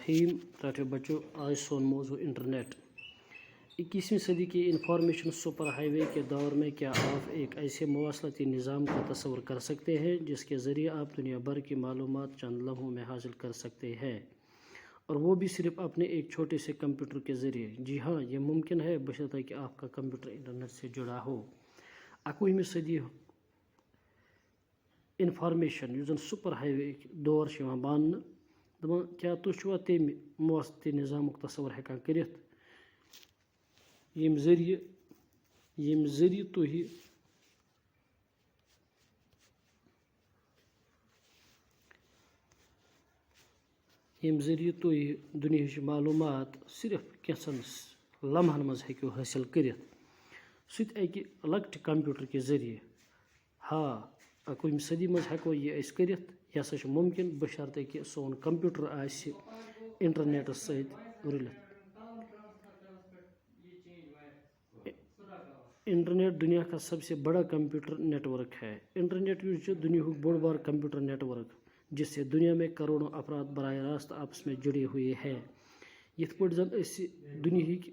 الرحیم ٹاٹو بچوں، آج سون موضوع انٹرنیٹ۔ 21ویں صدی کے انفارمیشن سپر ہائی وے کے دور میں کیا آپ ایک ایسے مواصلاتی نظام کا تصور کر سکتے ہیں جس کے ذریعے آپ دنیا بھر کی معلومات چند لمحوں میں حاصل کر سکتے ہیں، اور وہ بھی صرف اپنے ایک چھوٹے سے کمپیوٹر کے ذریعے؟ جی ہاں، یہ ممکن ہے بشرطیکہ کہ آپ کا کمپیوٹر انٹرنیٹ سے جڑا ہو۔ 21ویں صدی انفارمیشن یُس زن سپر ہائی وے دور چھُ یِوان ماننہٕ، دپان کیا تُہۍ چھُوا تمہِ مواصلاتی نظامُک تصور ہٮ۪کان کٔرِتھ ییٚمہِ ذٔریعہِ تُہۍ دُنیاہٕچ معلوٗمات صرف کینٛژن لمحن منٛز ہیٚکِو حٲصِل کٔرِتھ، سُہ تہِ اَکہِ لۄکٹہِ کمپیوٗٹر کہِ ذٔریعہِ؟ ہاں، 21وِ صدی منٛز ہٮ۪کو یہِ أسۍ کٔرِتھ۔ یہِ ہسا چھُ مُمکِن بشرطیکہِ کہِ سون کمپیوٗٹر آسہِ انٹرنیٹس سۭتۍ رٔلِتھ۔ انٹرنیٹ دنیا کا سب سے بڑا کمپیوٹر نیٹ ورک ہے۔ انٹرنیٹ یُس چھُ دُنیاہُک بوٚڑ بار کمپیوٹر نیٹ ورک جس سے دنیا میں کروڑوں افراد براہ راست آپس میں جڑے ہوئے ہیں۔ یِتھ پٲٹھۍ زن أسۍ دُنیہٕکۍ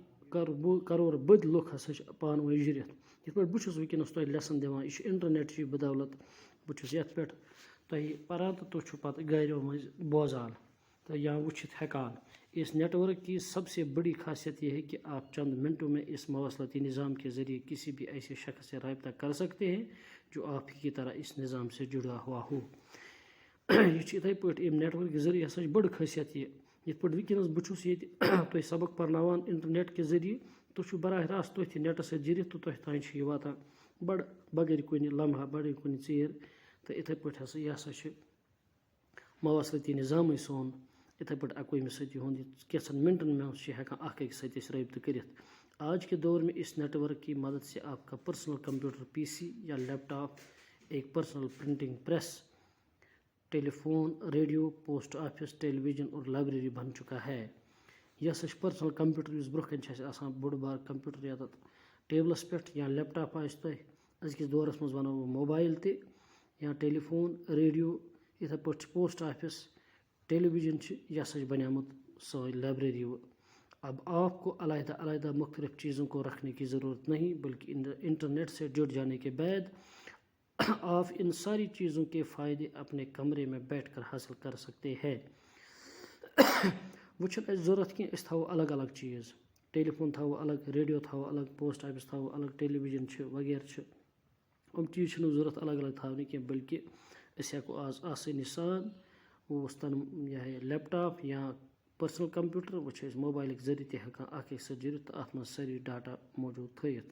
کروڑ بٔدۍ لُکھ ہسا چھِ پانہٕ ؤنۍ جُڑِتھ۔ یِتھ پٲٹھۍ بہٕ چھُس وٕنکیٚنس تۄہہِ لیسن دِوان، یہِ چھُ انٹرنیٹچی بدولت بہٕ چھُس یتھ پٮ۪ٹھ تۄہہِ پران تہٕ تُہۍ چھِو پتہٕ گرِو منٛزۍ بوزان تہٕ یا وٕچھِتھ ہٮ۪کان۔ اس نیٹ ورک کی سب سے بڑی خاصیت یہ ہے کہ آپ چند منٹوں میں اس مواصلاتی نظام کے ذریعے کسی بھی ایسے شخص سے رابطہ کر سکتے ہیں جو آپ ہی کی طرح اس نظام سے جڑا ہوا ہو۔ یہ چھُ یِتھے پٲٹھۍ اَمہِ نیٹ ورک ذٔریعہِ ہسا چھِ بٔڑ خٲصیت یہِ، یِتھ پٲٹھۍ وٕنکیٚنس بہٕ چھُس ییٚتہِ تۄہہِ سبق پرناوان انٹرنیٹ کہِ ذٔریعہِ، تُہۍ چھِو براہ راست تُہۍ تہِ نیٹس سۭتۍ جُڑِتھ تہٕ تۄہہِ تانۍ چھُ یہِ واتان بغٲر کُنہِ لمحہ، بغٲر کُنہِ ژیر، تہٕ یِتھے پٲٹھۍ ہسا یہِ ہسا چھُ مواصلاتی نظامٕے سون یِتھے پٲٹھۍ 21ویں صدی ہُنٛد یہِ کینٛژن منٹن منٛز چھِ ہٮ۪کان اکھ أکِس سۭتۍ أسۍ رٲبطہٕ کٔرِتھ۔ آج کے دور میں اس نیٹ ورک کی مدد سے آپ کا پرسنل کمپیوٹر، پی سی یا لیپ ٹاپ ایک پرسنل پرنٹنگ پریس، ٹیلی فون، ریڈیو، پوسٹ آفس، ٹیلی ویژن اور لائبریری بن چکا ہے۔ یہ ہسا چھُ پرسنل کمپیوٹر یُس برونٛہہ کنہِ چھُ اَسہِ آسان بوٚڑ بار کمپیوٹر یتھ ٹیبلس پٮ۪ٹھ، یا لیپ ٹاپ آسہِ تۄہہِ، أزکِس دورس منٛز ونو بہٕ موبایل تہِ، یا ٹیلی فون، ریڈیو، یِتھے پٲٹھۍ چھُ پوسٹ آفس، ٹیلی ویژن چھُ، یہِ ہسا چھُ بنیومُت سٲنۍ لائبریری۔ اب آپ کو علیحدہ علیحدہ مختلف چیزوں کو رکھنے کی ضرورت نہیں، بلکہ انٹرنیٹ سے جڑ جانے کے بعد آپ ان ساری چیزوں کے فائدے اپنے کمرے میں بیٹھ کر حاصل کر سکتے ہیں۔ وہ چھُنہٕ اَسہِ ضرورت کینٛہہ أسۍ تھاوو الگ الگ چیز، ٹیلی فون تھاوو الگ، ریڈیو تھاوو الگ، پوسٹ آفس تھاوو الگ، ٹیلی ویژن چھُ وغیرہ چھُ، یِم چیز چھِنہٕ ضرورت الگ الگ تھاونہٕ کینٛہہ، بلکہ أسۍ ہٮ۪کو آز آسٲنی سان وۄستن یہِ لیپ ٹاپ یا پٔرسنل کمپیوٹر، وۄنۍ چھِ أسۍ موبایلٕکۍ ذٔریعہِ تہِ ہٮ۪کان اکھ أکِس سۭتۍ جُڑِتھ تہٕ اتھ منٛز سٲری ڈاٹا موٗجوٗد تھٲیِتھ۔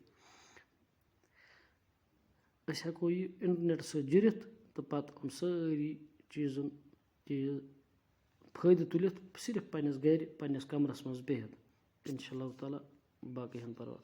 أسۍ ہٮ۪کو یہِ انٹرنیٹس سۭتۍ جُڑِتھ تہٕ پتہٕ یِم سٲری چیٖزن فٲیدٕ تُلِتھ صرف پننِس گرِ، پننِس کمرس منٛز بِہِتھ، انشاء اللہ تعالیٰ باقٕے ہن پرواہ۔